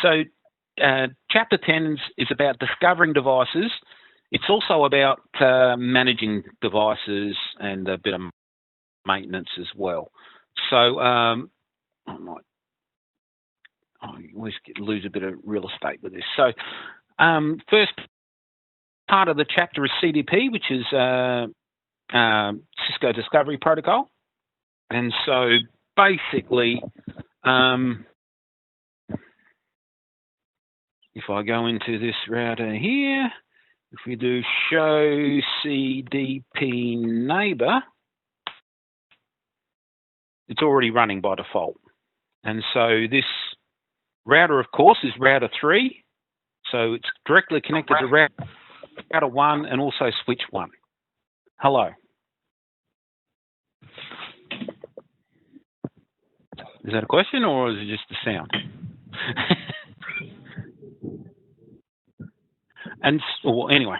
So Chapter 10 is about discovering devices. It's also about managing devices and a bit of maintenance as well. So I always lose a bit of real estate with this. So first part of the chapter is CDP, which is Cisco Discovery Protocol. And so basically, if I go into this router here, if we do show CDP neighbor, it's already running by default. And so this router, of course, is router 3. So it's directly connected to router 1 and also switch 1. Hello. Is that a question or is it just the sound? And well, anyway,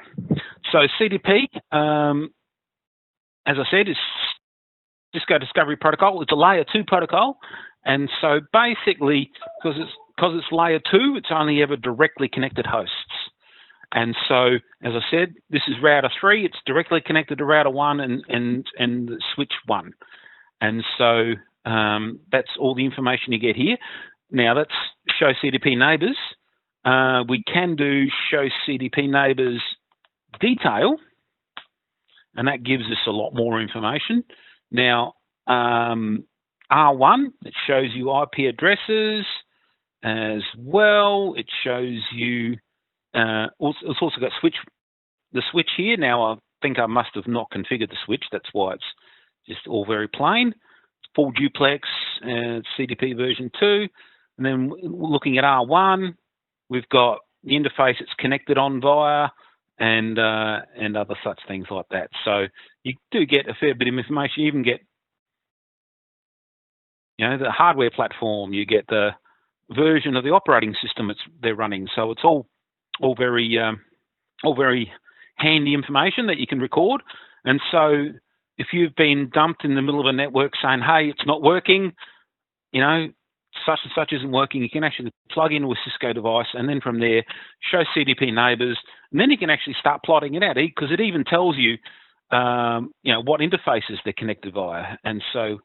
so CDP, as I said, is Cisco Discovery Protocol. It's a layer 2 protocol, and so basically, because it's layer 2, it's only ever directly connected hosts. And so, as I said, this is router 3. It's directly connected to router 1 and switch 1. And so that's all the information you get here. Now let's show CDP neighbors. We can do show CDP neighbors detail, and that gives us a lot more information. Now, R1, it shows you IP addresses as well. It shows you, it's also got the switch here. Now, I think I must have not configured the switch. That's why it's just all very plain. Full duplex, CDP version 2. And then looking at R1, we've got the interface it's connected on via and other such things like that. So you do get a fair bit of information. You even get, the hardware platform. You get the version of the operating system they're running. So it's all very handy information that you can record. And so if you've been dumped in the middle of a network saying, hey, it's not working, such and such isn't working, you can actually plug into a Cisco device and then from there show CDP neighbors, and then you can actually start plotting it out because it even tells you, what interfaces they're connected via. And so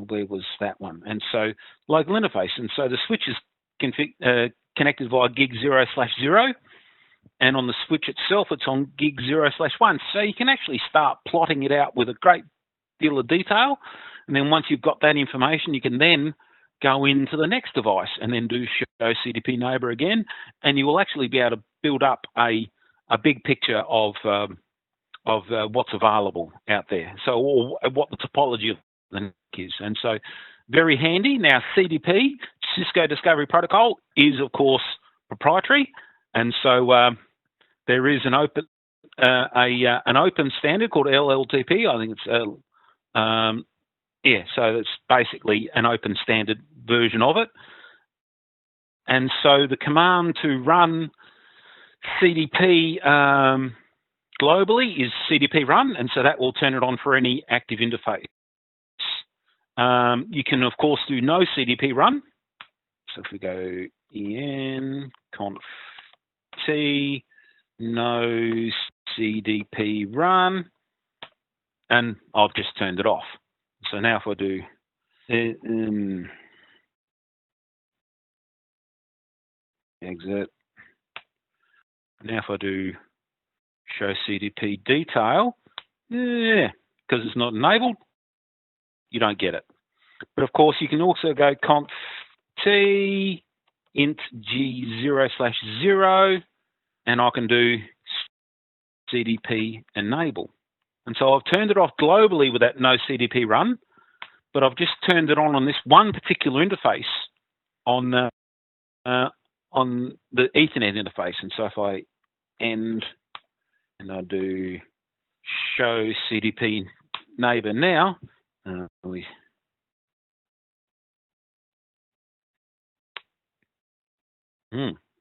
where was that one? And so local interface. And so the switch is connected via gig 0/0, and on the switch itself, it's on gig 0/1. So you can actually start plotting it out with a great deal of detail. And then once you've got that information, you can then go into the next device and then do show CDP neighbor again, and you will actually be able to build up a big picture of what's available out there. So or what the topology of the network is. And so very handy. Now CDP, Cisco Discovery Protocol, is of course proprietary, and so there is an open standard called LLTP. I think it's so it's basically an open standard version of it. And so the command to run CDP globally is CDP run, and so that will turn it on for any active interface. You can, of course, do no CDP run. So if we go en conf t no CDP run, and I've just turned it off. So now if I do exit, now if I do show CDP detail, because it's not enabled, you don't get it. But of course, you can also go conf t int g 0/0, and I can do CDP enable. And so I've turned it off globally with that no CDP run, but I've just turned it on this one particular interface on the Ethernet interface. And so if I end and I do show CDP neighbor now,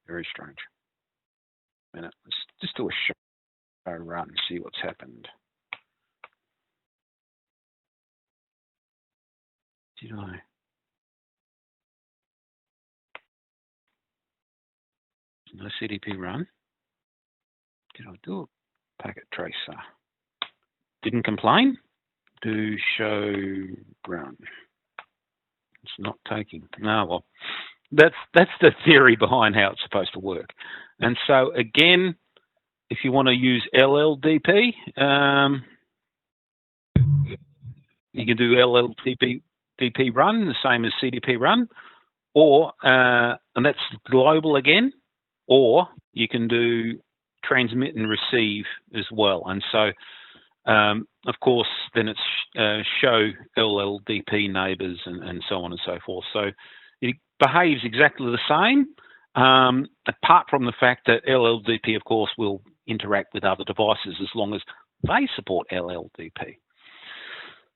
very strange. Let's just do a show run and see what's happened. Did I? No CDP run. Did I do a packet tracer? Didn't complain. Do show run. It's not taking. No, well, that's the theory behind how it's supposed to work. And so again, if you want to use LLDP, you can do LLDP run, the same as CDP run, or and that's global again, or you can do transmit and receive as well. And so, of course, then it's show LLDP neighbors and so on and so forth. So it behaves exactly the same, apart from the fact that LLDP, of course, will interact with other devices as long as they support LLDP.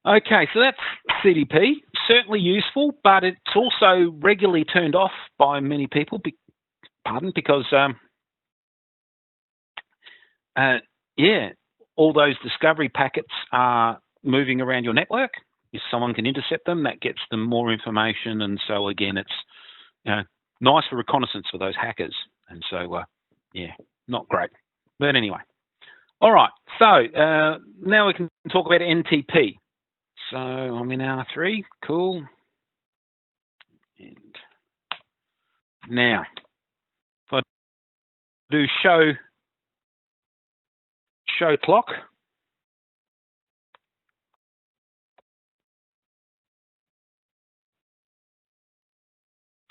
Okay, so that's CDP. Certainly useful, but it's also regularly turned off by many people. Because all those discovery packets are moving around your network. If someone can intercept them, that gets them more information, and so again, it's nice for reconnaissance for those hackers. And so, not great. But anyway, all right. So now we can talk about NTP. So I'm in R3, cool. And now, if I do show clock,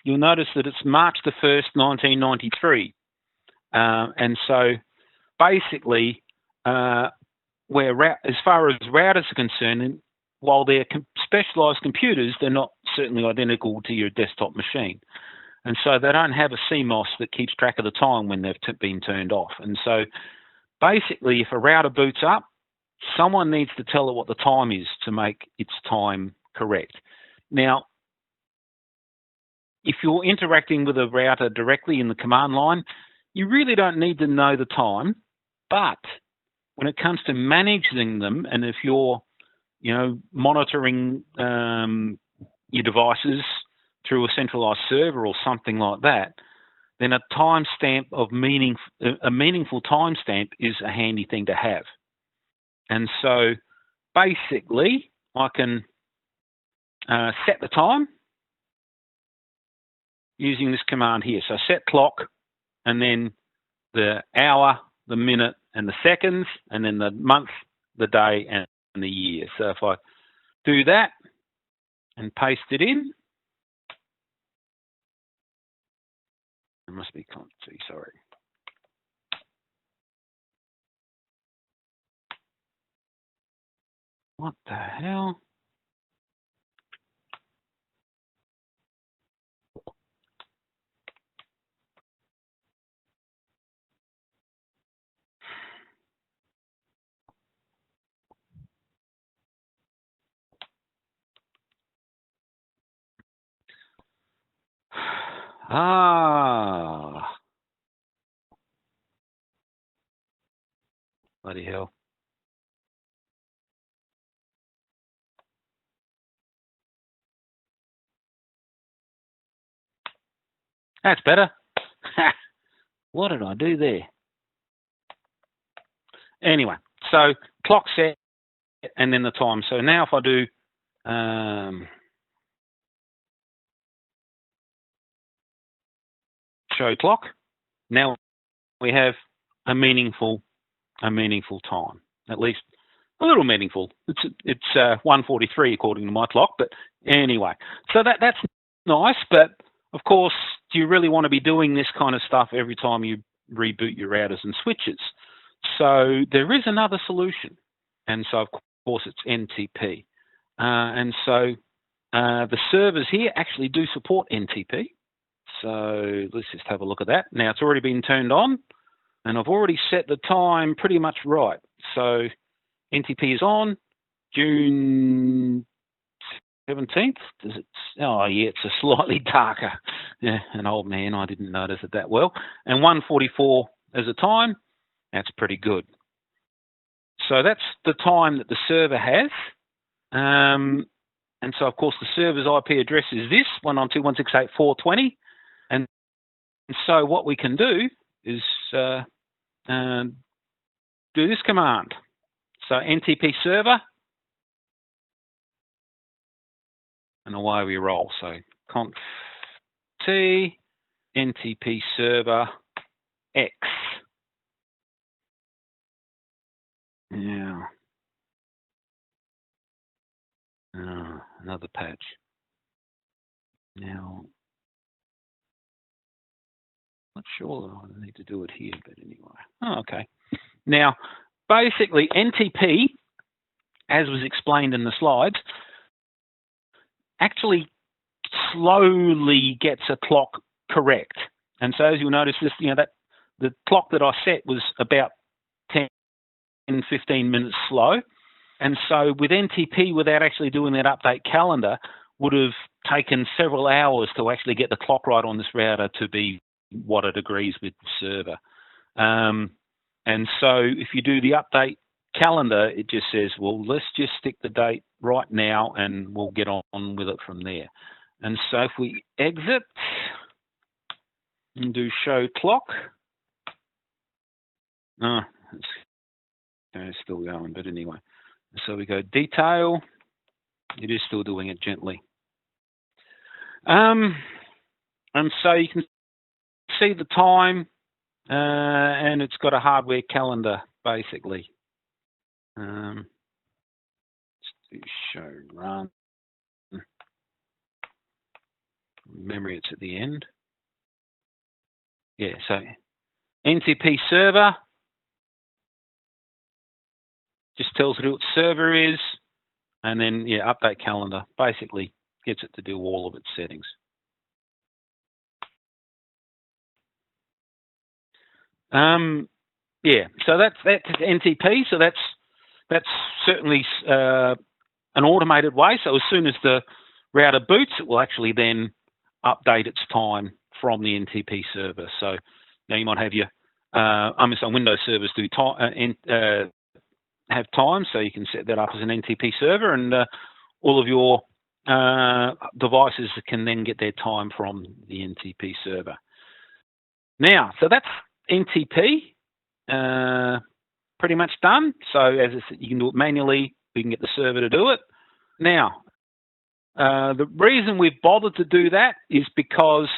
you'll notice that it's March the 1st, 1993. And so basically, as far as routers are concerned, while they're specialized computers, they're not certainly identical to your desktop machine. And so they don't have a CMOS that keeps track of the time when they've been turned off. And so basically, if a router boots up, someone needs to tell it what the time is to make its time correct. Now, if you're interacting with a router directly in the command line, you really don't need to know the time. But when it comes to managing them, and if you're monitoring your devices through a centralized server or something like that, then a meaningful timestamp is a handy thing to have. And so basically, I can set the time using this command here. So set clock, and then the hour, the minute, and the seconds, and then the month, the day, and the year. So if I do that and paste it in, it must be Conti, sorry. What the hell? Bloody hell. That's better. What did I do there? Anyway, so clock set and then the time. So now if I do show clock, now we have a meaningful time, at least a little meaningful. It's 1:43 according to my clock, but anyway, so that's nice. But of course, do you really want to be doing this kind of stuff every time you reboot your routers and switches? So there is another solution, and so of course it's NTP, and so the servers here actually do support NTP. So let's just have a look at that. Now it's already been turned on, and I've already set the time pretty much right. So NTP is on, June 17th. Oh yeah, it's a slightly darker. Yeah, an old man, I didn't notice it that well. And 1:44 as a time, that's pretty good. So that's the time that the server has. And so of course the server's IP address is this, 192.168.420. And so what we can do is do this command. So NTP server, and away we roll. So conf t NTP server X. Now, another patch. Now, not sure I need to do it here, but anyway. Oh, okay. Now, basically, NTP, as was explained in the slides, actually slowly gets a clock correct. And so, as you'll notice, this, that the clock that I set was about 10, 15 minutes slow. And so, with NTP, without actually doing that update calendar, would have taken several hours to actually get the clock right on this router to be what it agrees with the server. And so if you do the update calendar, it just says, well, let's just stick the date right now and we'll get on with it from there. And so if we exit and do show clock, it's still going, but anyway. So we go detail, it is still doing it gently. And so you can see the time, and it's got a hardware calendar, basically. Let's do show run. Memory, it's at the end. Yeah, so NTP server just tells it who its server is, and then, yeah, update calendar basically gets it to do all of its settings. Yeah, so that's NTP. So that's certainly an automated way. So as soon as the router boots, it will actually then update its time from the NTP server. So now you might have your some Windows servers do have time, so you can set that up as an NTP server, and all of your devices can then get their time from the NTP server. Now, so that's NTP pretty much done. So as I said, you can do it manually. We can get the server to do it. Now, the reason we've bothered to do that is because,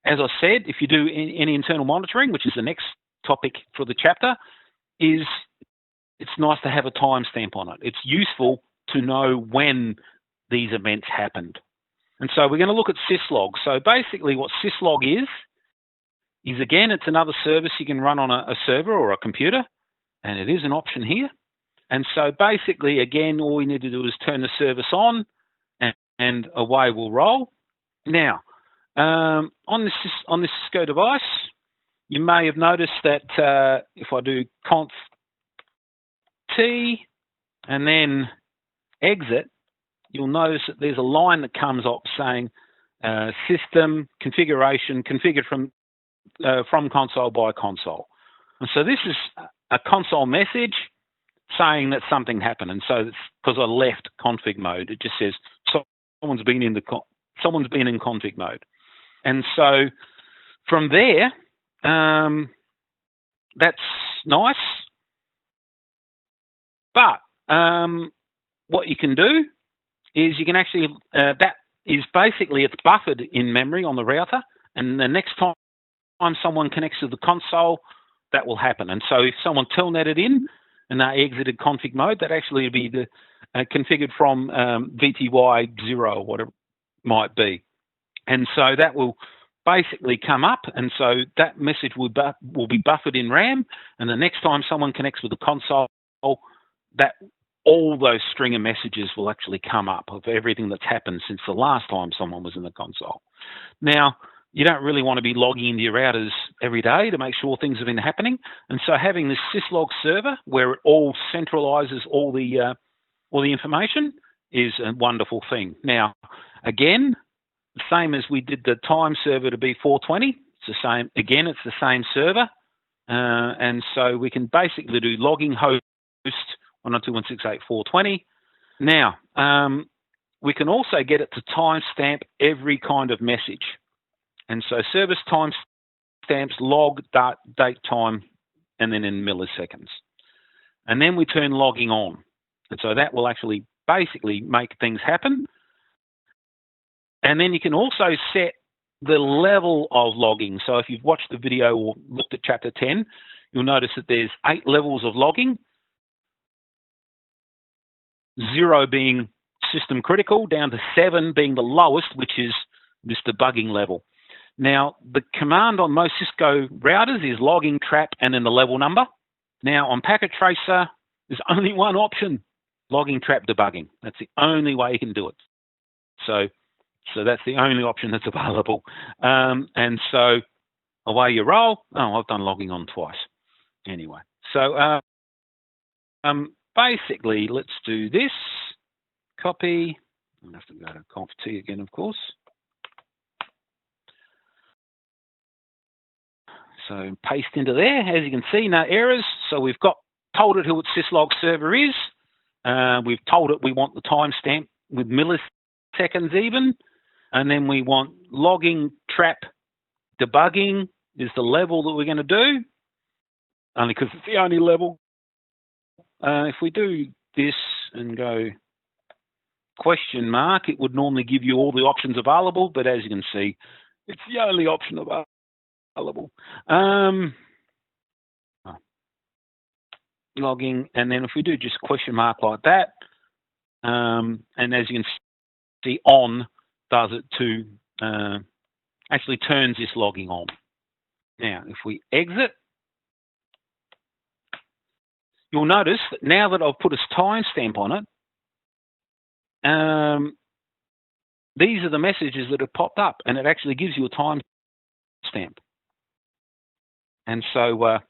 as I said, if you do any internal monitoring, which is the next topic for the chapter, is it's nice to have a timestamp on it. It's useful to know when these events happened. And so we're going to look at syslog. So basically what syslog is again, it's another service you can run on a server or a computer, and it is an option here. And so basically, again, all we need to do is turn the service on, and away we'll roll. Now, on this Cisco device, you may have noticed that if I do conf T and then exit, you'll notice that there's a line that comes up saying system configuration configured from console by console. And so this is a console message saying that something happened. And so it's because I left config mode. It just says someone's been in config mode. And so from there, that's nice. But what you can do is you can actually, that is basically, it's buffered in memory on the router, and the next time someone connects to the console, that will happen. And so if someone telnetted in and they exited config mode, that actually would be the configured from VTY 0 or whatever it might be. And so that will basically come up, and so that message will be buffered in RAM, and the next time someone connects with the console, that all those string of messages will actually come up of everything that's happened since the last time someone was in the console. Now, you don't really want to be logging into your routers every day to make sure things have been happening, and so having this syslog server where it all centralizes all the information is a wonderful thing. Now, again, the same as we did the time server to be 420, it's the same. Again, it's the same server, and so we can basically do logging host 192.168.420. Now, we can also get it to timestamp every kind of message. And so service timestamp timestamps, log, date, time, and then in milliseconds. And then we turn logging on. And so that will actually basically make things happen. And then you can also set the level of logging. So if you've watched the video or looked at chapter 10, you'll notice that there's 8 levels of logging, 0 being system critical, down to 7 being the lowest, which is this debugging level. Now, the command on most Cisco routers is logging, trap, and then the level number. Now, on Packet Tracer, there's only one option, logging, trap, debugging. That's the only way you can do it. So that's the only option that's available. And so away you roll. Oh, I've done logging on twice. Anyway, so basically, let's do this. Copy. I'll have to go to Conf T again, of course. So paste into there. As you can see, no errors. So we've told it who its syslog server is. We've told it we want the timestamp with milliseconds even. And then we want logging, trap, debugging is the level that we're going to do, only because it's the only level. If we do this and go question mark, it would normally give you all the options available, but as you can see, it's the only option available. Logging, and then if we do just question mark like that, and as you can see, on does it to actually turns this logging on. Now, if we exit, you'll notice that now that I've put a timestamp on it, these are the messages that have popped up, and it actually gives you a timestamp. And so,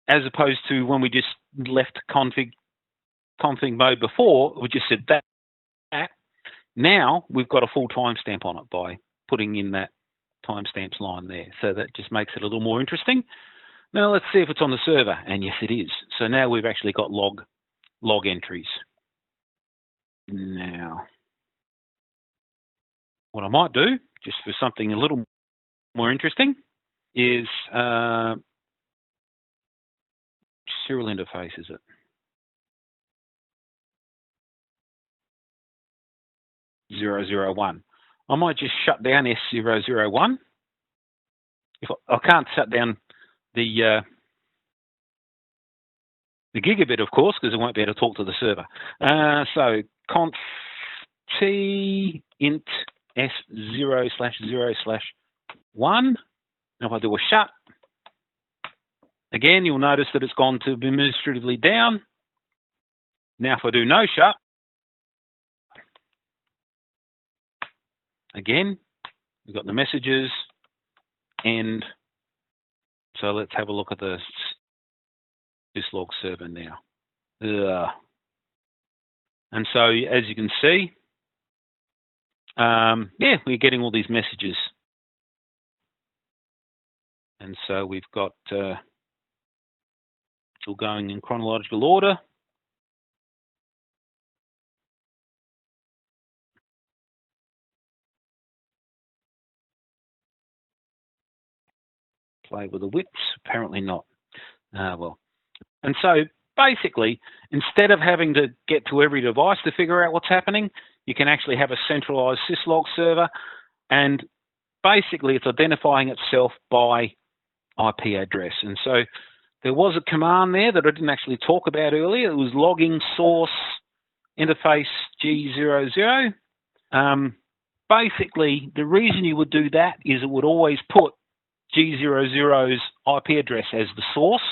as opposed to when we just left config mode before, we just said that. Now we've got a full timestamp on it by putting in that timestamps line there. So that just makes it a little more interesting. Now let's see if it's on the server, and yes, it is. So now we've actually got log entries. Now, what I might do, just for something a little more interesting, is serial interface, is it? (001). I might just shut down S001. If I can't shut down the gigabit, of course, because I won't be able to talk to the server. So conf t int s0/0/1. Now if I do a shut, again, you'll notice that it's gone to administratively down. Now if I do no shut, again, we've got the messages, and so let's have a look at the syslog server now. And so, as you can see, yeah, we're getting all these messages. And so we've got it's all going in chronological order. Play with the widths? Apparently not. Well, and so basically, instead of having to get to every device to figure out what's happening, you can actually have a centralized syslog server, and basically it's identifying itself by IP address. And so there was a command there that I didn't actually talk about earlier. It was logging source interface G00. Basically, the reason you would do that is it would always put G00's IP address as the source,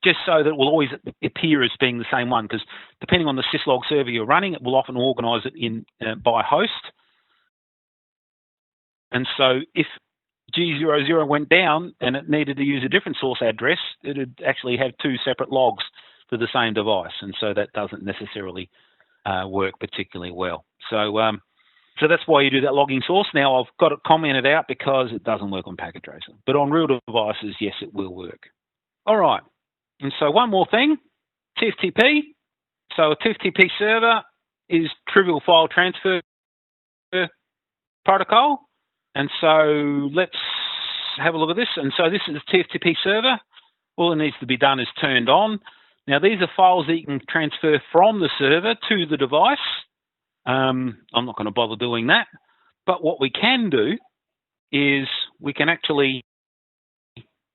just so that it will always appear as being the same one, because depending on the syslog server you're running, it will often organize it in by host. And so if G00 went down and it needed to use a different source address, it would actually have 2 separate logs for the same device, and so that doesn't necessarily work particularly well. So that's why you do that logging source. Now I've got it commented out because it doesn't work on Packet Tracer, but on real devices, yes, it will work. All right, and so one more thing, TFTP. So a TFTP server is trivial file transfer protocol. And so let's have a look at this. And so this is a TFTP server. All that needs to be done is turned on. Now, these are files that you can transfer from the server to the device. I'm not going to bother doing that. But what we can do is we can actually,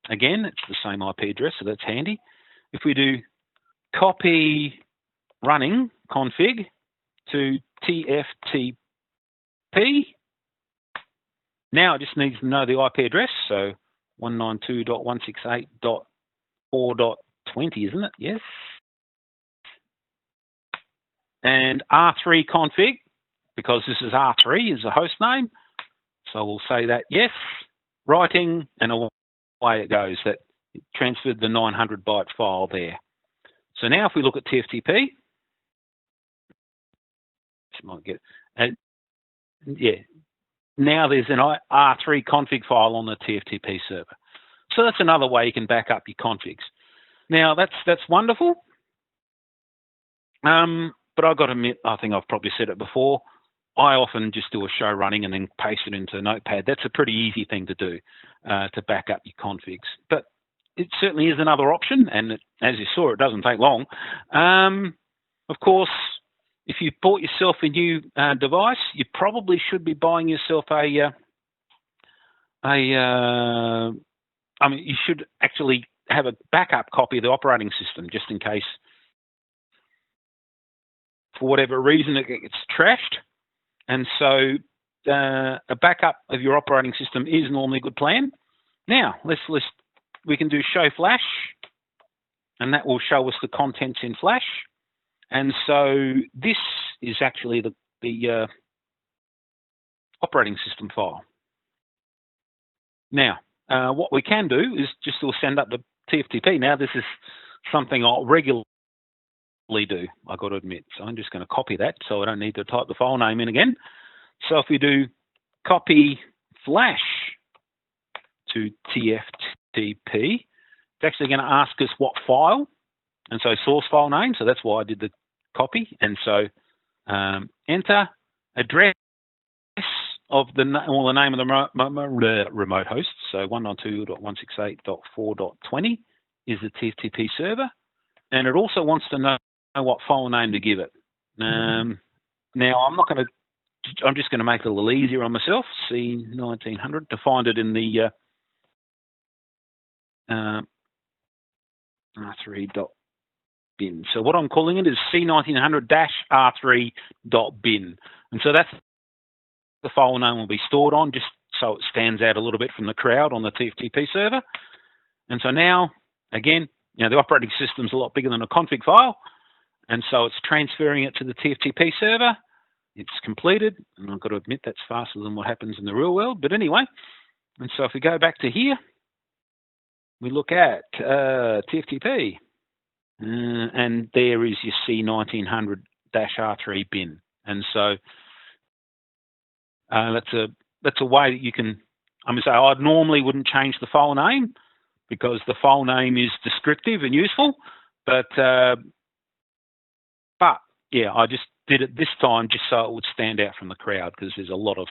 again, it's the same IP address, so that's handy. If we do copy running config to TFTP, now it just needs to know the IP address, so 192.168.4.20, isn't it? Yes. And R3 config, because this is R3, is a host name, so we'll say that yes, writing, and away it goes. That it transferred the 900-byte file there. So now if we look at TFTP, might get yeah. Now there's an R3 config file on the TFTP server. So that's another way you can back up your configs. Now that's wonderful. But I've got to admit, I think I've probably said it before, I often just do a show running and then paste it into Notepad. That's a pretty easy thing to do, to back up your configs. But it certainly is another option, and as you saw, it doesn't take long. Of course, if you bought yourself a new device, you probably should be buying yourself you should actually have a backup copy of the operating system, just in case, for whatever reason, it gets trashed. And so a backup of your operating system is normally a good plan. Now, we can do show flash, and that will show us the contents in flash. And so this is actually the operating system file. Now, what we can do is just we'll send up the TFTP. Now, this is something I'll regularly do, I've got to admit. So I'm just going to copy that so I don't need to type the file name in again. So if we do copy flash to TFTP, it's actually going to ask us what file, and so source file name. So that's why I did the copy. And so enter address of the name of the remote host. So 192.168.4.20 is the TFTP server, and it also wants to know what file name to give it. Now I'm just going to make it a little easier on myself. C1900 to find it in the R3.bin. So what I'm calling it is C1900-R3.bin, and so that's the file name will be stored on, just so it stands out a little bit from the crowd on the TFTP server. And so now, again, the operating system's a lot bigger than a config file, and so it's transferring it to the TFTP server. It's completed, and I've got to admit that's faster than what happens in the real world, but anyway. And so if we go back to here, we look at TFTP, and there is your C1900-R3 bin. And so that's a way that you can, I normally wouldn't change the file name because the file name is descriptive and useful, but yeah, I just did it this time just so it would stand out from the crowd because there's a lot of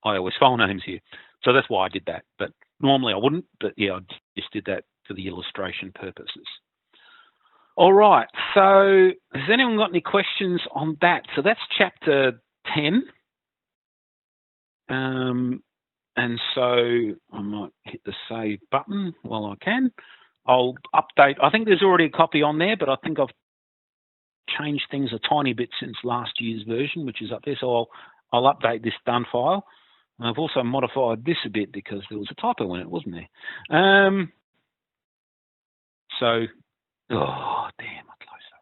iOS file names here. So that's why I did that. But normally I wouldn't, but yeah, I just did that for the illustration purposes. All right, so has anyone got any questions on that? So that's chapter 10. And so I might hit the save button while I can. I'll update. I think there's already a copy on there, but I think I've changed things a tiny bit since last year's version, which is up there. So I'll update this done file. And I've also modified this a bit because there was a typo in it, wasn't there? So, oh, damn, I closed the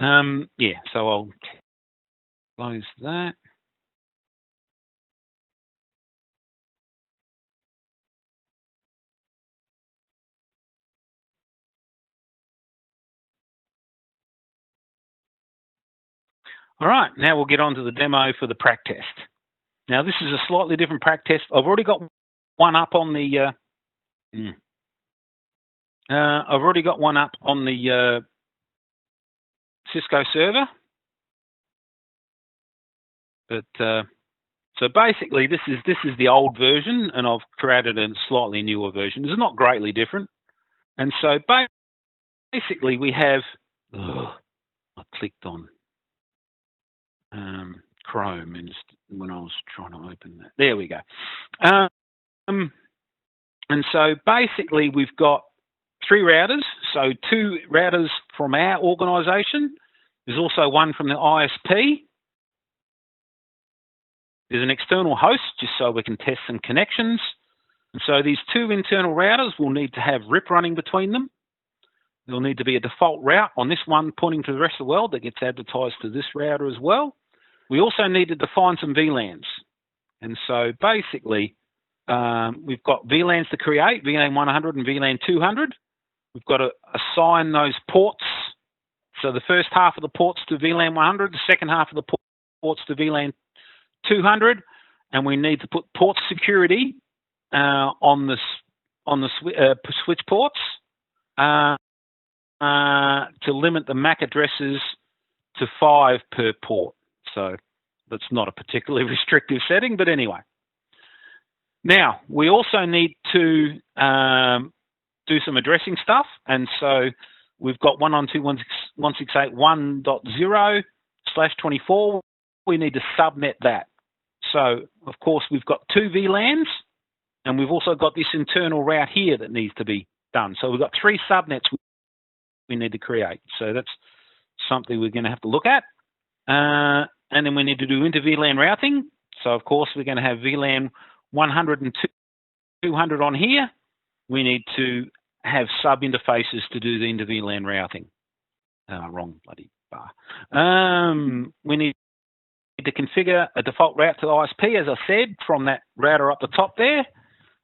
wrong one. Yeah, so I'll close that. All right, now we'll get on to the demo for the prac test. Now, this is a slightly different prac test. I've already got one up on the Cisco server. But so basically, this is the old version, and I've created a slightly newer version. It's not greatly different. And so basically, we have. I clicked on Chrome when I was trying to open that. There we go. And so basically, we've got 3 routers. So 2 routers from our organisation. There's also one from the ISP. There's an external host, just so we can test some connections. And so these 2 internal routers will need to have RIP running between them. There'll need to be a default route on this one pointing to the rest of the world that gets advertised to this router as well. We also need to define some VLANs. And so basically, we've got VLANs to create, VLAN 100 and VLAN 200. We've got to assign those ports. So the first half of the ports to VLAN 100, the second half of the ports to VLAN 200, and we need to put port security on the switch ports to limit the MAC addresses to 5 per port. So that's not a particularly restrictive setting, but anyway. Now, we also need to do some addressing stuff, and so we've got 192.168.1.0/24. We need to subnet that. So, of course, we've got 2 VLANs, and we've also got this internal route here that needs to be done. So we've got 3 subnets we need to create. So that's something we're going to have to look at. And then we need to do inter-VLAN routing. So, of course, we're going to have VLAN 100 and 200 on here. We need to have sub-interfaces to do the inter-VLAN routing. Wrong bloody bar. We need to configure a default route to the ISP, as I said, from that router up the top there,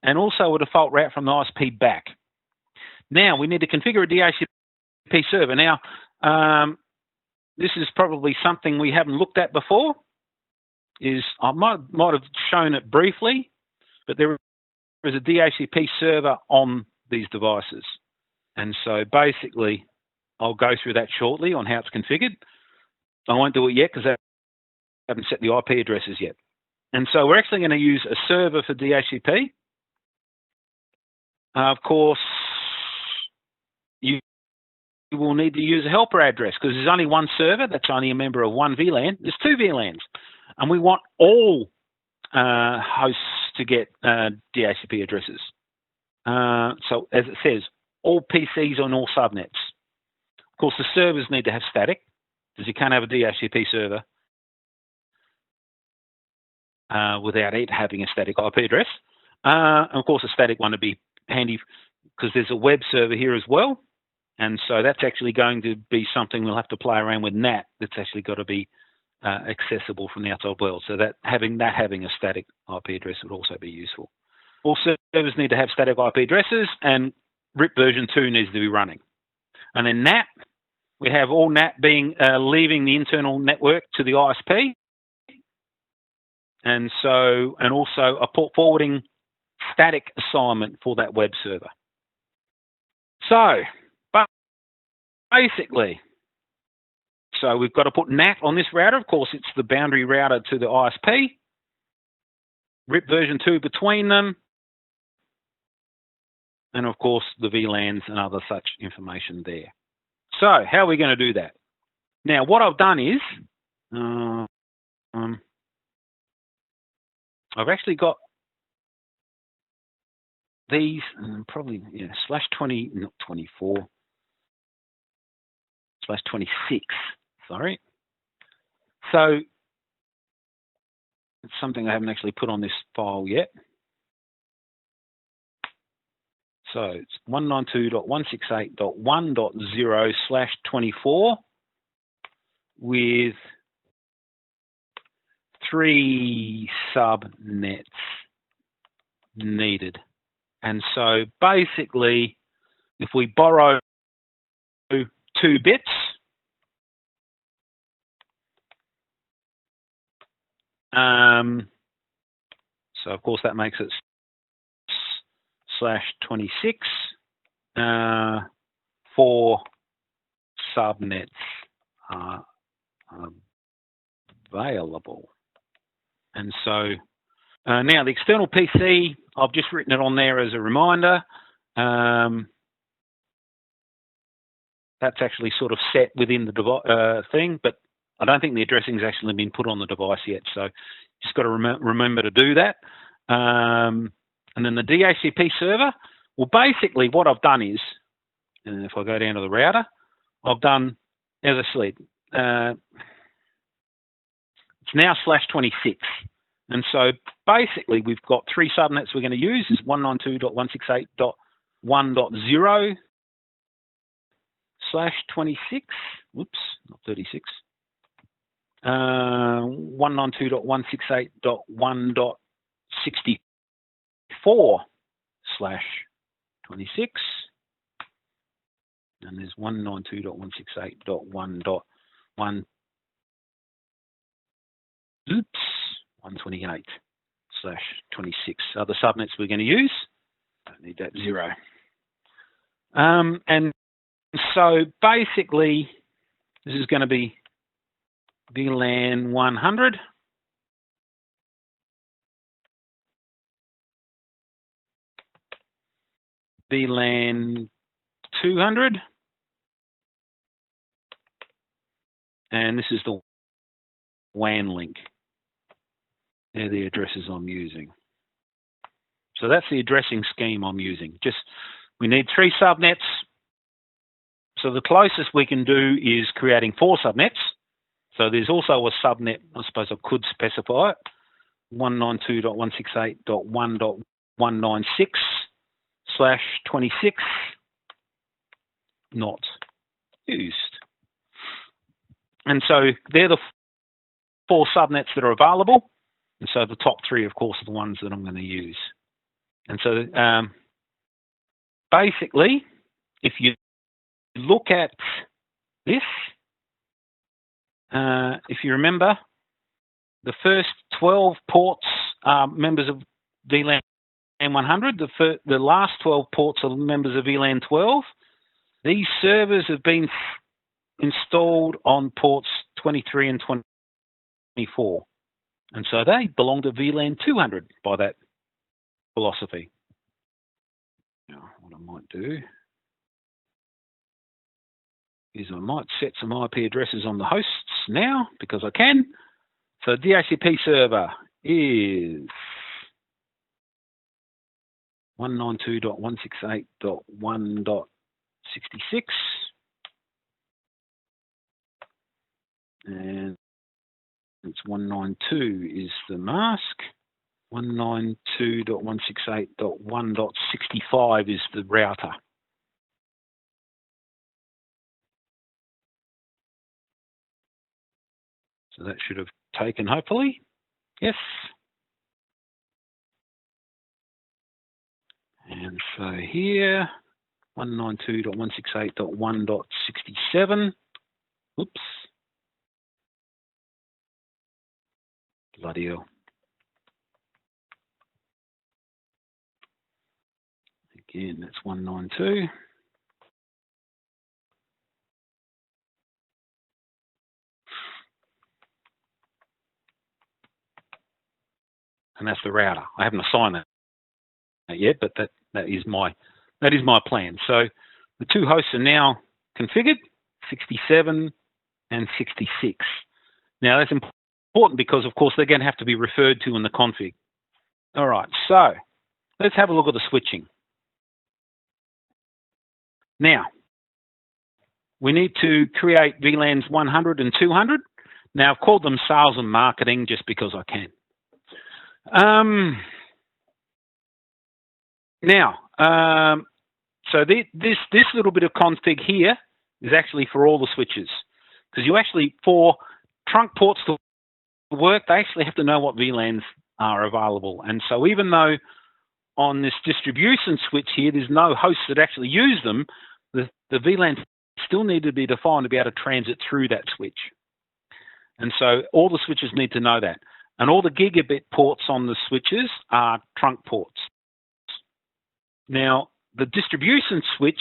and also a default route from the ISP back. Now, we need to configure a DHCP server. Now, this is probably something we haven't looked at before. I might have shown it briefly, but there is a DHCP server on these devices. And so basically, I'll go through that shortly on how it's configured. I won't do it yet because I haven't set the IP addresses yet. And so we're actually going to use a server for DHCP. Of course, you will need to use a helper address because there's only one server that's only a member of one VLAN. There's 2 VLANs, and we want all hosts to get DHCP addresses. So as it says, all PCs on all subnets. Of course, the servers need to have static because you can't have a DHCP server without it having a static IP address. And of course, a static one would be handy because there's a web server here as well. And so that's actually going to be something we'll have to play around with NAT. That's actually got to be accessible from the outside world. So that having a static IP address would also be useful. All servers need to have static IP addresses, and RIP version 2 needs to be running. And then NAT, we have all NAT being leaving the internal network to the ISP. And also a port forwarding static assignment for that web server. So, basically, we've got to put NAT on this router. Of course, it's the boundary router to the ISP. RIP version 2 between them. And, of course, the VLANs and other such information there. So, how are we going to do that? Now, what I've done is I've actually got these /20, not 24, /26, sorry. So it's something I haven't actually put on this file yet. So it's 192.168.1.0/24 with 3 subnets needed. And so basically, if we borrow 2 bits, so of course that makes it /26. 4 subnets are available. And so now the external PC, I've just written it on there as a reminder. That's actually sort of set within the thing, but I don't think the addressing's actually been put on the device yet. So just got to remember to do that. And then the DHCP server, well, basically what I've done is, and if I go down to the router, I've done, as I said, it's now /26. And so basically we've got three subnets we're going to use. Is 192.168.1.0 /26. Whoops, not 36. 192.168.1.64 /26. And there's 192.168.1.1. Oops, 128 /26 are the subnets we're going to use. Don't need that 0. And so basically, this is going to be VLAN 100. VLAN 200. And this is the WAN link. They're the addresses I'm using. So that's the addressing scheme I'm using. We need 3 subnets. So the closest we can do is creating 4 subnets. So there's also a subnet, I suppose I could specify it, 192.168.1.196 /26, not used. And so they're the 4 subnets that are available. And so the top 3, of course, are the ones that I'm going to use. And so basically, if you look at this, if you remember, the first 12 ports are members of VLAN 100. The last 12 ports are members of VLAN 12. These servers have been installed on ports 23 and 24. And so they belong to VLAN 200 by that philosophy. Now, what I might do is I might set some IP addresses on the hosts now, because I can. So DHCP server is 192.168.1.66. And it's 192 is the mask. 192.168.1.65 is the router. So that should have taken, hopefully. Yes. And so here, 192.168.1.67. Oops. Bloody hell. Again, that's 192. And that's the router. I haven't assigned that yet, but that is my plan. So the 2 hosts are now configured, 67 and 66. Now that's important because, of course, they're going to have to be referred to in the config. All right, so let's have a look at the switching. Now, we need to create VLANs 100 and 200. Now, I've called them sales and marketing just because I can. So this little bit of config here is actually for all the switches, because you actually, for trunk ports to work, they actually have to know what VLANs are available. And so even though on this distribution switch here, there's no hosts that actually use them, the VLANs still need to be defined to be able to transit through that switch. And so all the switches need to know that. And all the gigabit ports on the switches are trunk ports. Now, the distribution switch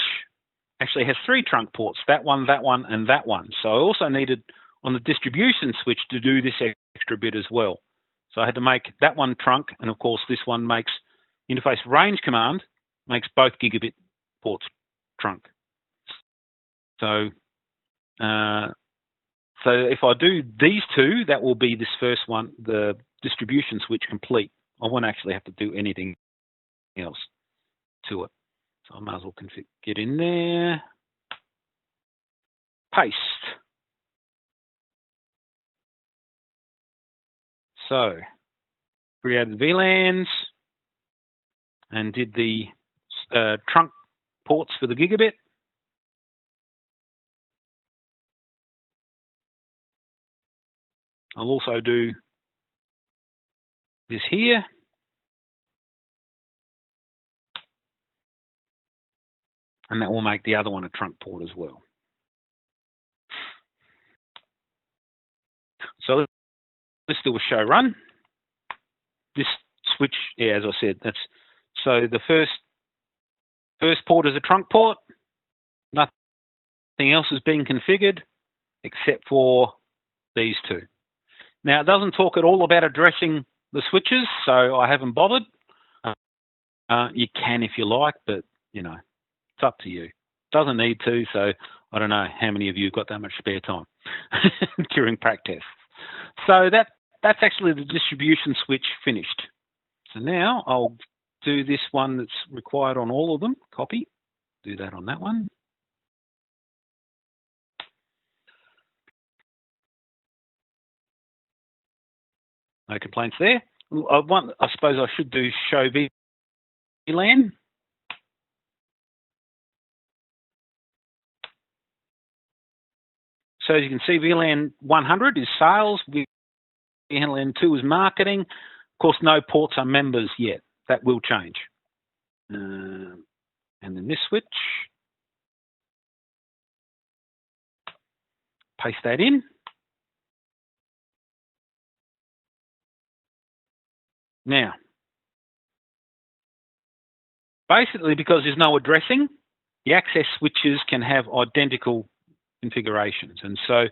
actually has 3 trunk ports, that one, and that one. So I also needed on the distribution switch to do this extra bit as well. So I had to make that one trunk, and of course this one makes interface range command makes both gigabit ports trunk. So so if I do these two, that will be this first one, the distribution switch complete. I won't actually have to do anything else to it. So I might as well get in there, paste. So created VLANs and did the trunk ports for the gigabit. I'll also do this here. And that will make the other one a trunk port as well. So let's do a show run. This switch, yeah, as I said, that's so the first port is a trunk port. Nothing else is being configured except for these two. Now, it doesn't talk at all about addressing the switches, so I haven't bothered. You can if you like, but, you know, it's up to you. Doesn't need to, so I don't know how many of you have got that much spare time during practice. So that's actually the distribution switch finished. So now I'll do this one that's required on all of them. Copy. Do that on that one. No complaints there. I suppose I should do show VLAN. So as you can see, VLAN 100 is sales, VLAN 2 is marketing. Of course, no ports are members yet. That will change. And then this switch. Paste that in. Now, basically because there's no addressing, the access switches can have identical configurations. And so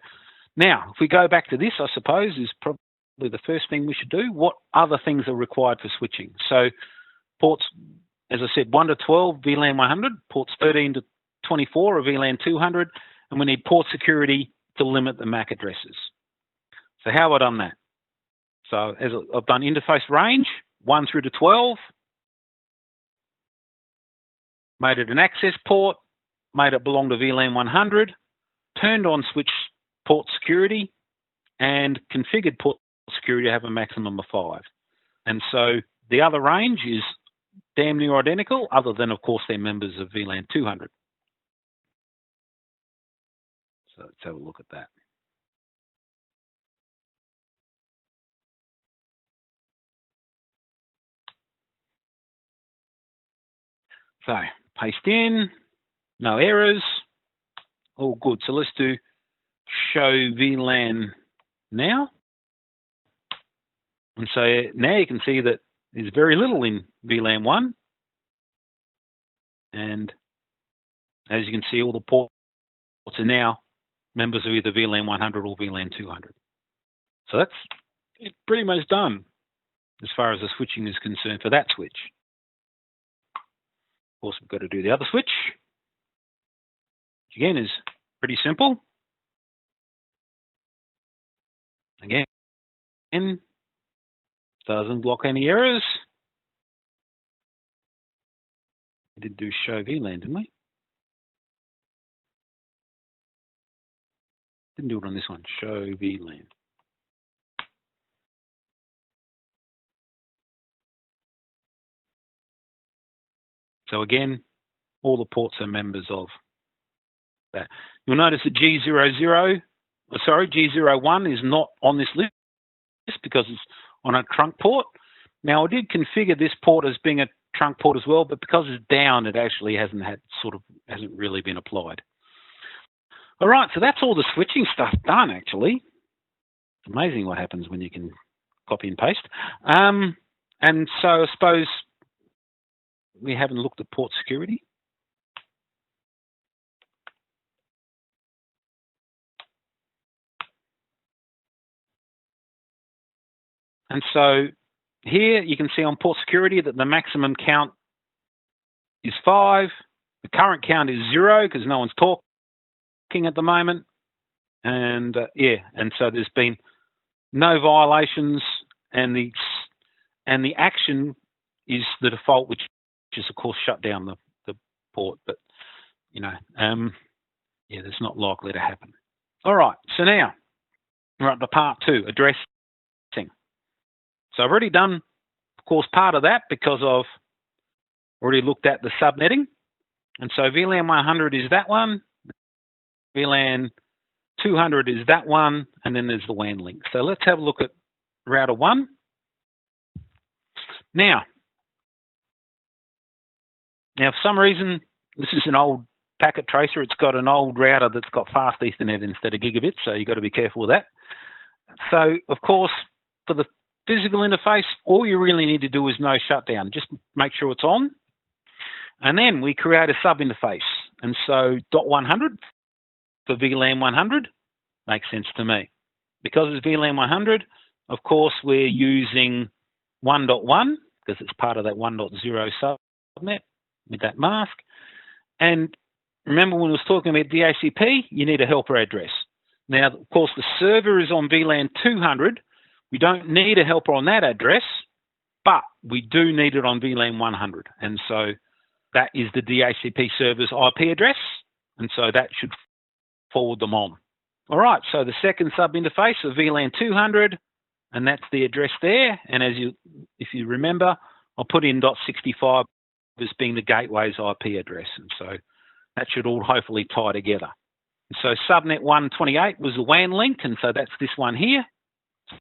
now, if we go back to this, I suppose, is probably the first thing we should do. What other things are required for switching? So ports, as I said, 1 to 12, VLAN 100, ports 13 to 24 are VLAN 200, and we need port security to limit the MAC addresses. So how have I done that? So as I've done interface range, 1 through to 12, made it an access port, made it belong to VLAN 100, turned on switch port security, and configured port security to have a maximum of 5. And so the other range is damn near identical, other than, of course, they're members of VLAN 200. So let's have a look at that. So paste in, no errors, all good. So let's do show VLAN now. And so now you can see that there's very little in VLAN 1. And as you can see, all the ports are now members of either VLAN 100 or VLAN 200. So that's pretty much done as far as the switching is concerned for that switch. Of course, we've got to do the other switch, which again is pretty simple. Again, doesn't block any errors. We did do show VLAN, didn't we? Didn't do it on this one, show VLAN. So again, all the ports are members of that. You'll notice that G01 is not on this list because it's on a trunk port. Now I did configure this port as being a trunk port as well, but because it's down, it actually hasn't really been applied. All right, so that's all the switching stuff done. Actually, it's amazing what happens when you can copy and paste. And so I suppose we haven't looked at port security. And so here you can see on port security that the maximum count is 5. The current count is 0 because no one's talking at the moment. And and so there's been no violations, and the action is the default, which is of course shut down the port. But that's not likely to happen. All right, so now we're up to part 2, addressing. So I've already done, of course, part of that because I've already looked at the subnetting. And so VLAN 100 is that one, VLAN 200 is that one, and then there's the WAN link. So let's have a look at router 1. Now, for some reason, this is an old packet tracer. It's got an old router that's got fast Ethernet instead of gigabit, so you've got to be careful with that. So, of course, for the physical interface, all you really need to do is no shutdown. Just make sure it's on. And then we create a sub-interface. And so .100 for VLAN 100 makes sense to me. Because it's VLAN 100, of course, we're using 1.1 because it's part of that 1.0 subnet with that mask. And remember when we was talking about DHCP, you need a helper address. Now, of course, the server is on VLAN 200. We don't need a helper on that address, but we do need it on VLAN 100. And so that is the DHCP server's IP address, and so that should forward them on. All right, so the second sub-interface of VLAN 200, and that's the address there. And if you remember, I'll put in .65 as being the gateway's IP address, and so that should all hopefully tie together. And so subnet 128 was the WAN link, and so that's this one here. So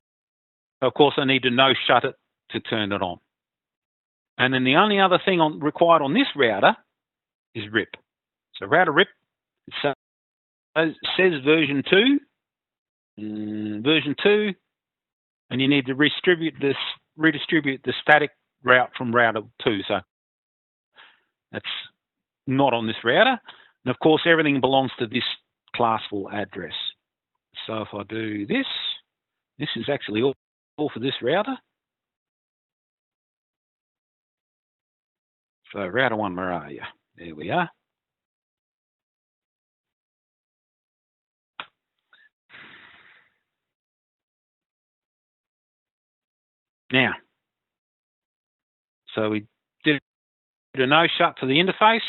of course, I need to no shut it to turn it on. And then the only other thing required on this router is RIP. So router RIP, it says version 2, and you need to redistribute the static route from router 2. So that's not on this router. And of course, everything belongs to this classful address. So if I do this is actually all for this router. So router 1, where are you? There we are. Now, so we did a no shut for the interface.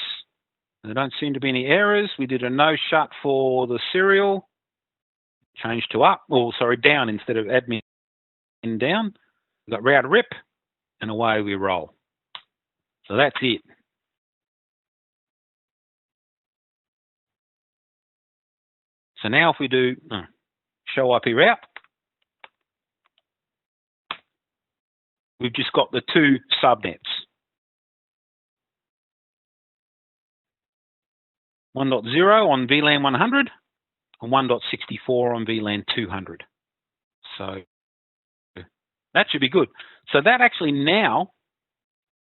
There don't seem to be any errors. We did a no shut for the serial. Changed to down instead of admin down. We've got router RIP, and away we roll. So that's it. So now if we do show IP route, we've just got the 2 subnets. 1.0 on VLAN 100 and 1.64 on VLAN 200. So that should be good. So that actually now,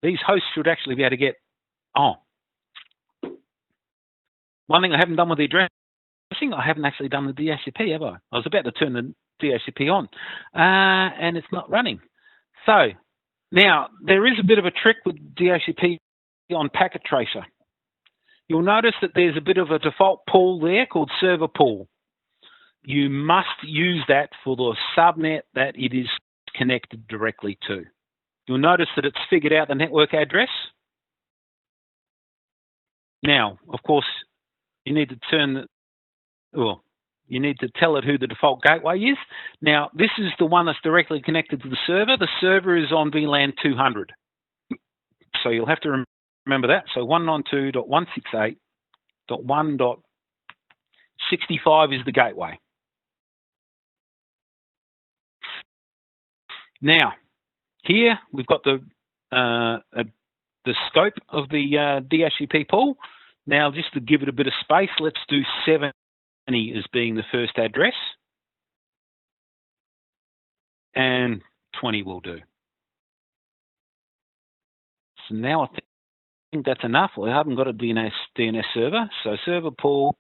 these hosts should actually be able to get on. One thing I haven't done with the addressing, I haven't actually done the DHCP, have I? I was about to turn the DHCP on, and it's not running. So now there is a bit of a trick with DHCP on packet tracer. You'll notice that there's a bit of a default pool there called server pool. You must use that for the subnet that it is connected directly to. You'll notice that it's figured out the network address. Now, of course, you need to you need to tell it who the default gateway is. Now, this is the one that's directly connected to the server. The server is on VLAN 200. So you'll have to remember that. So 192.168.1.65 is the gateway. Now, here we've got the scope of the DHCP pool. Now, just to give it a bit of space, let's do 70 as being the first address, and 20 will do. So now I think that's enough. Well, I haven't got a DNS server, so server pool,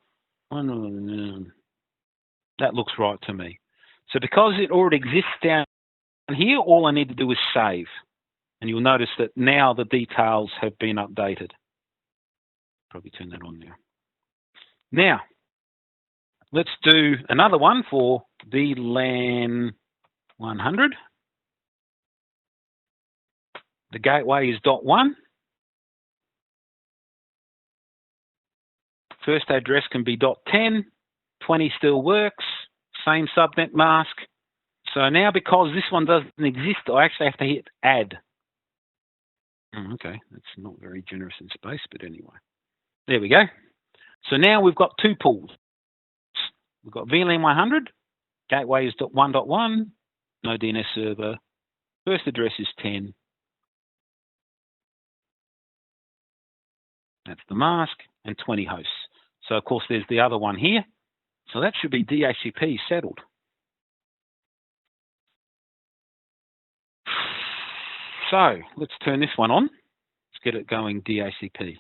that looks right to me. So because it already exists down here, all I need to do is save. And you'll notice that now the details have been updated. Probably turn that on now. Now, let's do another one for VLAN 100. The gateway is .1. First address can be .10. 20 still works. Same subnet mask. So now, because this one doesn't exist, I actually have to hit add. Okay, that's not very generous in space, but anyway. There we go. So now we've got two pools. We've got VLAN 100, gateway is .1.1, no DNS server, first address is 10. That's the mask, and 20 hosts. So of course there's the other one here. So that should be DHCP settled. So let's turn this one on. Let's get it going DHCP.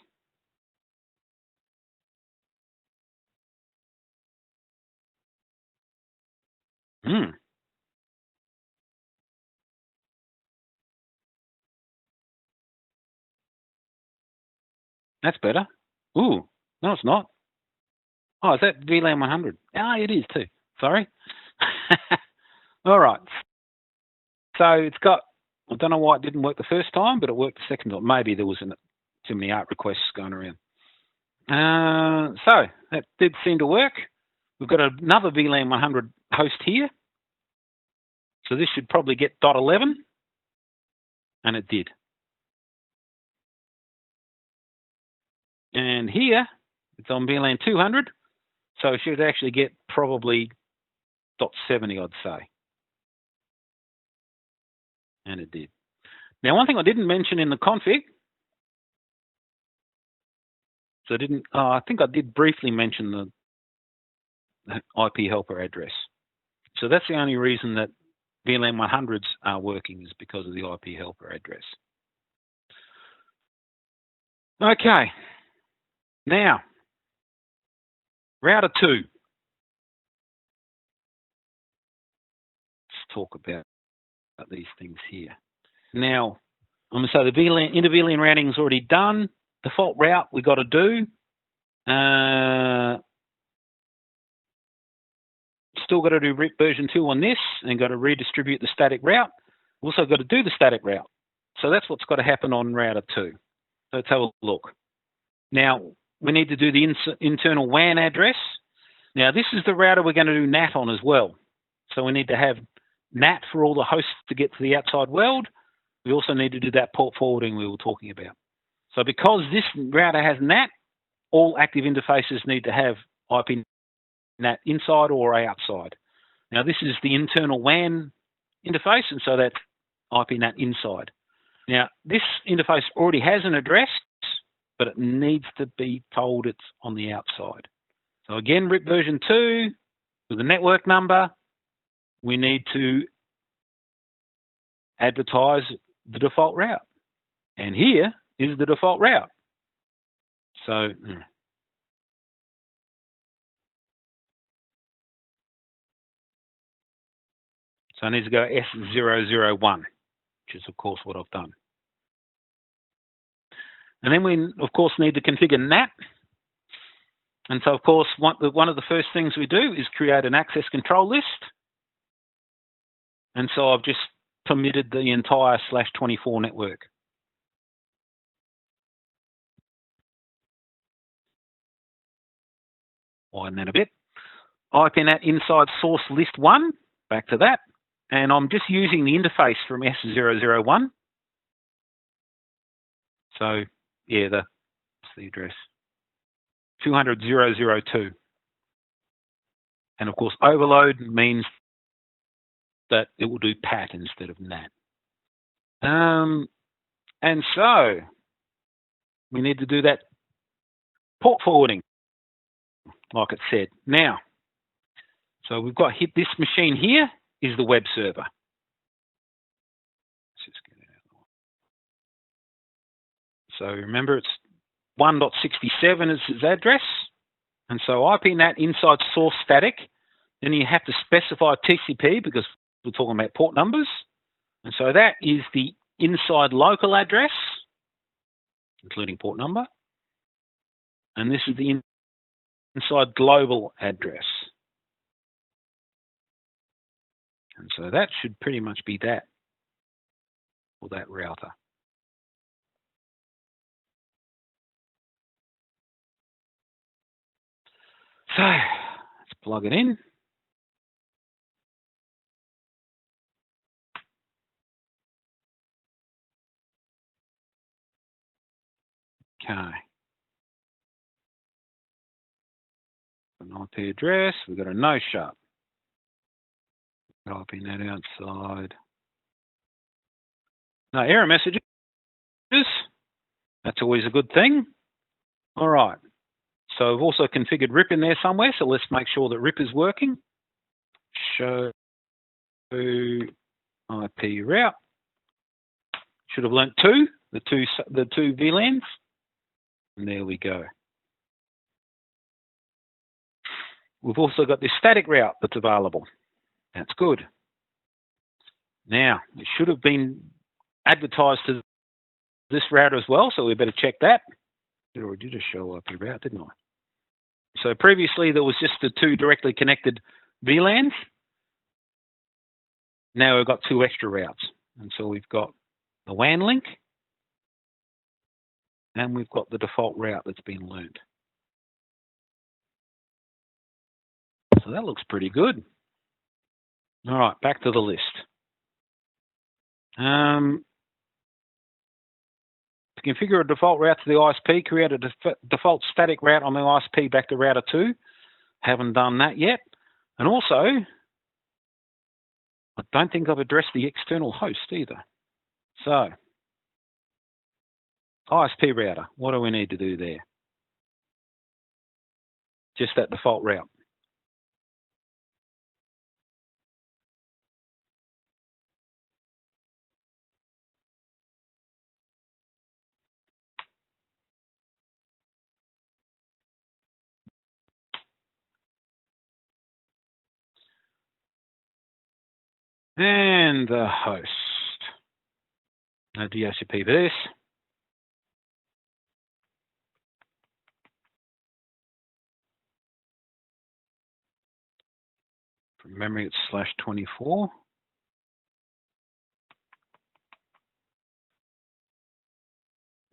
That's better. Ooh, no, it's not. Oh, is that VLAN 100? Ah, it is too. Sorry. All right. So it's got, I don't know why it didn't work the first time, but it worked the second time. Maybe there was too many ART requests going around. So that did seem to work. We've got another VLAN 100 host here. So this should probably get .11, and it did. And here, it's on VLAN 200, so it should actually get probably .70, I'd say. And it did. Now, one thing I didn't mention in the config, so I think I did briefly mention the IP helper address. So that's the only reason that VLAN 100s are working, is because of the IP helper address. Okay. Now, router 2. Let's talk about these things here. Now, I'm going to say the inter-VLAN routing is already done. Default route we got to do. Still got to do RIP version 2 on this, and got to redistribute the static route. Also got to do the static route. So that's what's got to happen on router 2. So let's have a look. Now, we need to do the internal WAN address. Now, this is the router we're going to do NAT on as well. So we need to have NAT for all the hosts to get to the outside world. We also need to do that port forwarding we were talking about. So because this router has NAT, all active interfaces need to have IP NAT inside or outside. Now, this is the internal WAN interface, and so that's IP NAT inside. Now, this interface already has an address, but it needs to be told it's on the outside. So again, RIP version 2, with the network number, we need to advertise the default route. And here is the default route. So I need to go S001, which is, of course, what I've done. And then we, of course, need to configure NAT. And so, of course, one of the first things we do is create an access control list. And so I've just permitted the entire /24 network. Widen that a bit. IPNAT inside source list 1, back to that. And I'm just using the interface from S001. So, yeah, what's the address? 200.0.0.2. And of course, overload means that it will do PAT instead of NAT. And so we need to do that port forwarding, like it said. Now, so we've got this machine here is the web server. Let's just get it out. So remember, it's 1.67 is its address. And so IPNAT inside source static. Then you have to specify TCP because we're talking about port numbers. And so that is the inside local address, including port number. And this is the inside global address. And so that should pretty much be that for that router. So let's plug it in. Okay. An IP address, we've got a no shut. Typing that outside. No error messages. That's always a good thing. All right. So I've also configured RIP in there somewhere, so let's make sure that RIP is working. Show IP route. Should have learnt the two VLANs. And there we go. We've also got this static route that's available. That's good. Now, it should have been advertised to this router as well, so we better check that. I already did a show IP route, didn't I? So previously there was just the two directly connected VLANs. Now we've got two extra routes. And so we've got the WAN link and we've got the default route that's been learned. So that looks pretty good. All right, back to the list. To configure a default route to the ISP, create a default static route on the ISP back to router 2. Haven't done that yet. And also, I don't think I've addressed the external host either. So, ISP router, what do we need to do there? Just that default route. And the host. No DHCP for this. From memory, it's /24.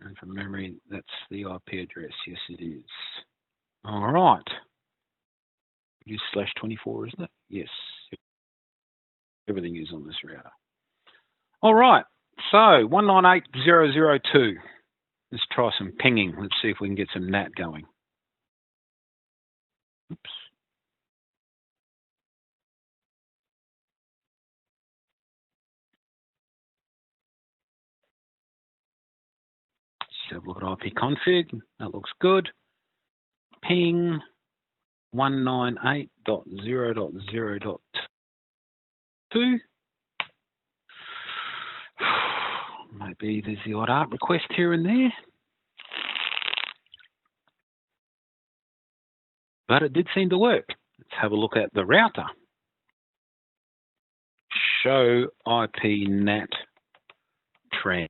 And from memory, that's the IP address. Yes, it is. All right. It is /24, isn't it? Yes. Everything is on this router. All right. So 198.0.0.2. Let's try some pinging. Let's see if we can get some NAT going. Oops. Let's have a look at IP config. That looks good. Ping 198.0.0.2. Maybe there's the odd ARP request here and there. But it did seem to work. Let's have a look at the router. Show IP NAT trans.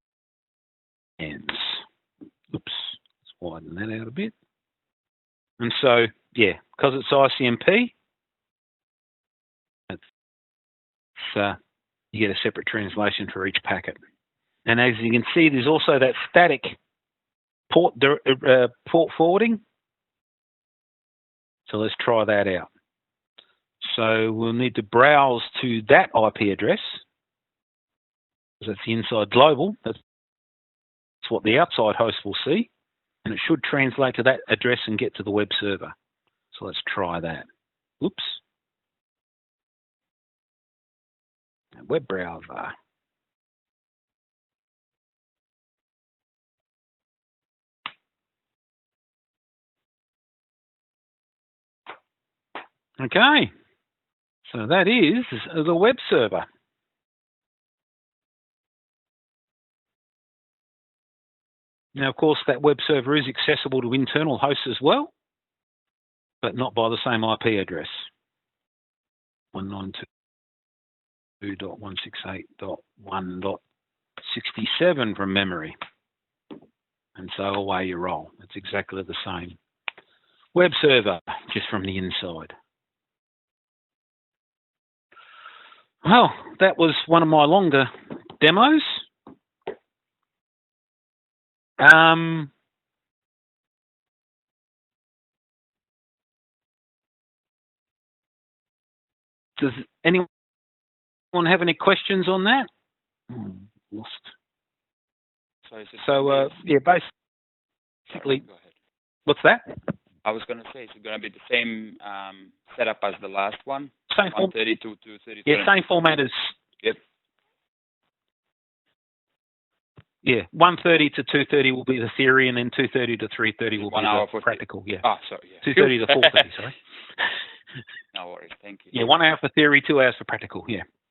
Oops, let's widen that out a bit. And so, yeah, because it's ICMP, you get a separate translation for each packet. And as you can see, there's also that static port forwarding. So let's try that out. So we'll need to browse to that IP address. That's the inside global. That's what the outside host will see. And it should translate to that address and get to the web server. So let's try that. Oops. Web browser. Okay. So that is the web server. Now, of course, that web server is accessible to internal hosts as well, but not by the same IP address, 192. 192.168.1.67 from memory. And so away you roll. It's exactly the same. Web server, just from the inside. Well, that was one of my longer demos. Does anyone have any questions on that? Lost. So yeah, basically, go ahead. What's that? I was going to say, is it going to be the same setup as the last one? Same 130 to 230? Yeah, same format as... Yep. Yeah, 130 to 230 will be the theory, and then 230 to 330 will be the practical. Yeah. Ah, sorry. Yeah. 230 to 430, sorry. No worries. Thank you. Yeah, 1 hour for theory, 2 hours for practical. Yeah.